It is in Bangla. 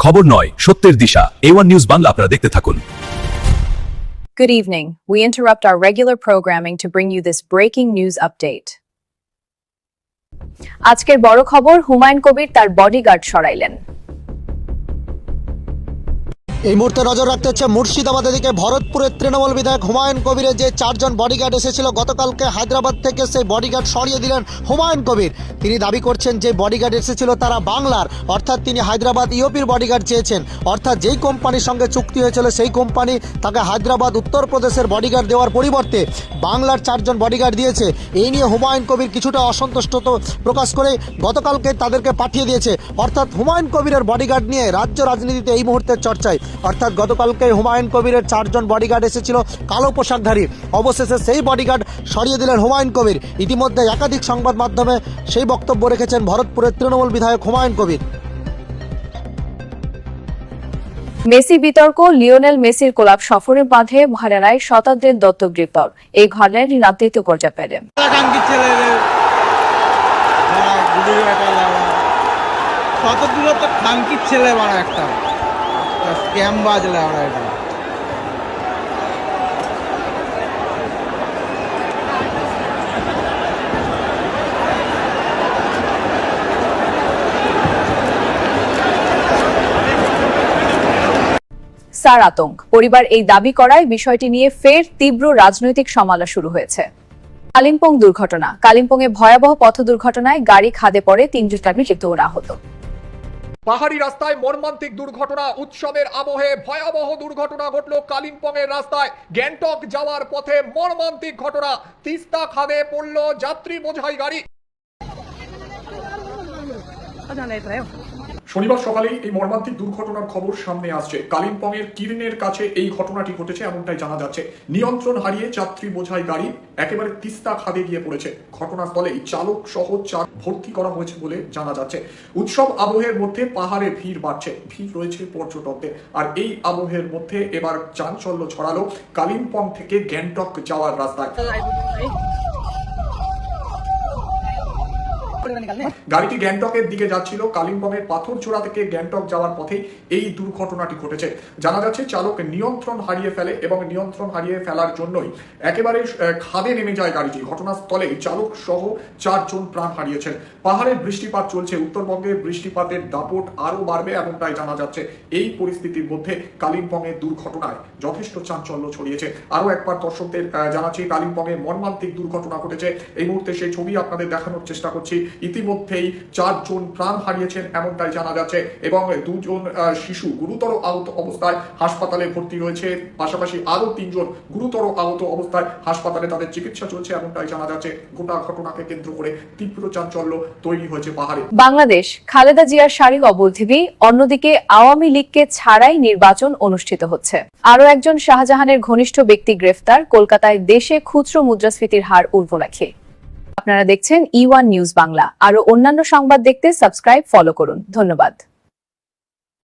খবর নয়, সত্যের দিশা। A1 নিউজ বাংলা আপনারা দেখতে থাকুন। Good evening. We interrupt our regular programming to bring you this breaking news update. আজকের বড় খবর, হুমায়ুন কবির তার বডিগার্ড সরাইলেন। এই মুহূর্তে নজর রাখতে হচ্ছে মুর্শিদাবাদের দিকে। ভরতপুরের তৃণমূল বিধায়ক হুমায়ুন কবিরের যে 4 জন বডিগার্ড এসেছিল গতকালকে হায়দ্রাবাদ থেকে, সেই বডিগার্ড সরিয়ে দিলেন হুমায়ুন কবির। তিনি দাবি করছেন যে বডিগার্ড এসেছিল তারা বাংলার, অর্থাৎ তিনি হায়দ্রাবাদ ইউপির বডিগার্ড চেয়েছেন। অর্থাৎ যেই কোম্পানির সঙ্গে চুক্তি হয়েছিল সেই কোম্পানি তাকে হায়দ্রাবাদ উত্তরপ্রদেশের বডিগার্ড দেওয়ার পরিবর্তে বাংলার 4 জন বডিগার্ড দিয়েছে। এই নিয়ে হুমায়ুন কবির কিছুটা অসন্তুষ্ট প্রকাশ করে গতকালকে তাদেরকে পাঠিয়ে দিয়েছে। অর্থাৎ হুমায়ুন কবিরের বডিগার্ড নিয়ে রাজ্য রাজনীতিতে এই মুহূর্তে চর্চায়। অর্থাৎ গতকালকে হুমায়ুন কবিরের 4 জন বডিগার্ড এসেছিল কালো পোশাকধারী, অবশেষে সেই বডিগার্ড সরিয়ে দিলেন হুমায়ুন কবির। ইতিমধ্যে একাধিক সংবাদ মাধ্যমে সেই বক্তব্য রেখেছেন ভরতপুরের তৃণমূল বিধায়ক হুমায়ুন কবির। মেসি বিতর্ক, লিওনেল মেসির কোলাপ সফরের বাঁধে ভাড়ারায় শতাব্দীর দত্তক গ্রেপ্তার। এই ঘটনায় রাজনীতি পর্যায়ে পেলে ছেলে বাড়া একটা স্ক্যাম বাজলে আমরা এটা সার আতঙ্ক, পরিবার এই দাবি করায় বিষয়টি নিয়ে ফের তীব্র রাজনৈতিক সমালোচনা শুরু হয়েছে। কালিম্পং দুর্ঘটনা, কালিম্পংয়ে ভয়াবহ পথ দুর্ঘটনায় গাড়ি খাদে পড়ে 3 জন মৃত্যু আহত। পাহাড়ি রাস্তায় মর্মান্তিক দুর্ঘটনা, উৎসবের আবহে ভয়াবহ দুর্ঘটনা ঘটল কালিম্পং এর রাস্তায়। গ্যাংটক যাওয়ার পথে মর্মান্তিক ঘটনা, তিস্তা খাদে পড়ল যাত্রী বোঝাই গাড়ি। শনিবার সকালেই এই মর্মান্তিক দুর্ঘটনার খবর সামনে আসছে। কালিম্পং এর কিরনের কাছে এই ঘটনাটি ঘটেছে এমনটাই জানা যাচ্ছে। নিয়ন্ত্রণ হারিয়ে যাত্রী বোঝাই গাড়ি একেবারে তিস্তা খাদে গিয়ে পড়েছে। ঘটনাস্থলেই চালক সহ 4 ভর্তি করা হয়েছে বলে জানা যাচ্ছে। উৎসব আবহের মধ্যে পাহাড়ে ভিড় বাড়ছে, ভিড় রয়েছে পর্যটকদের। আর এই আবহের মধ্যে এবার চাঞ্চল্য ছড়ালো কালিম্পং থেকে গ্যাংটক যাওয়ার রাস্তায়। গাড়িটি গ্যাংটকের দিকে যাচ্ছিল। কালিম্পংয়ের পাথরছোড়া থেকে গ্যাংটক যাওয়ার পথে এই দুর্ঘটনাটি ঘটেছে। জানা যাচ্ছে চালক নিয়ন্ত্রণ হারিয়ে ফেলে এবং নিয়ন্ত্রণ হারিয়ে ফেলার জন্যই একেবারে খাদে নেমে যায় গাড়িটি। ঘটনাস্থলে চালক সহ 4 জন প্রাণ হারিয়েছেন। পাহাড়ের বৃষ্টিপাত চলছে, উত্তরবঙ্গের বৃষ্টিপাতের দাপট আরো বাড়বে এমনটাই জানা যাচ্ছে। এই পরিস্থিতির মধ্যে কালিম্পংয়ের দুর্ঘটনায় যথেষ্ট চাঞ্চল্য ছড়িয়েছে। আরো একবার দর্শকদের জানাচ্ছি, কালিম্পংয়ে মর্মান্তিক দুর্ঘটনা ঘটেছে। এই মুহূর্তে সেই ছবি আপনাদের দেখানোর চেষ্টা করছি। ইতিমধ্যেই 4 জন প্রাণ হারিয়েছেন এমনটাই জানা যাচ্ছে এবং 2 জন শিশু গুরুতর আহত অবস্থায় হাসপাতালে ভর্তি রয়েছে। পাশাপাশি আরো 3 জন গুরুতর আহত অবস্থায় হাসপাতালে তাদের চিকিৎসা চলছে এমনটাই জানা যাচ্ছে। গোটা ঘটনাকে কেন্দ্র করে তীব্র চাঞ্চল্য তৈরি হয়েছে পাহাড়ে। বাংলাদেশ, খালেদা জিয়ার সারিক অবৈধি, অন্যদিকে আওয়ামী লীগকে ছাড়াই নির্বাচন অনুষ্ঠিত হচ্ছে। আরো একজন শাহজাহানের ঘনিষ্ঠ ব্যক্তি গ্রেফতার। কলকাতায় দেশে খুচরো মুদ্রাস্ফীতির হার ঊর্ধ্বমুখী। আপনারা দেখছেন E1 নিউজ বাংলা। আরো অন্যান্য সংবাদ দেখতে সাবস্ক্রাইব, ফলো করুন। ধন্যবাদ।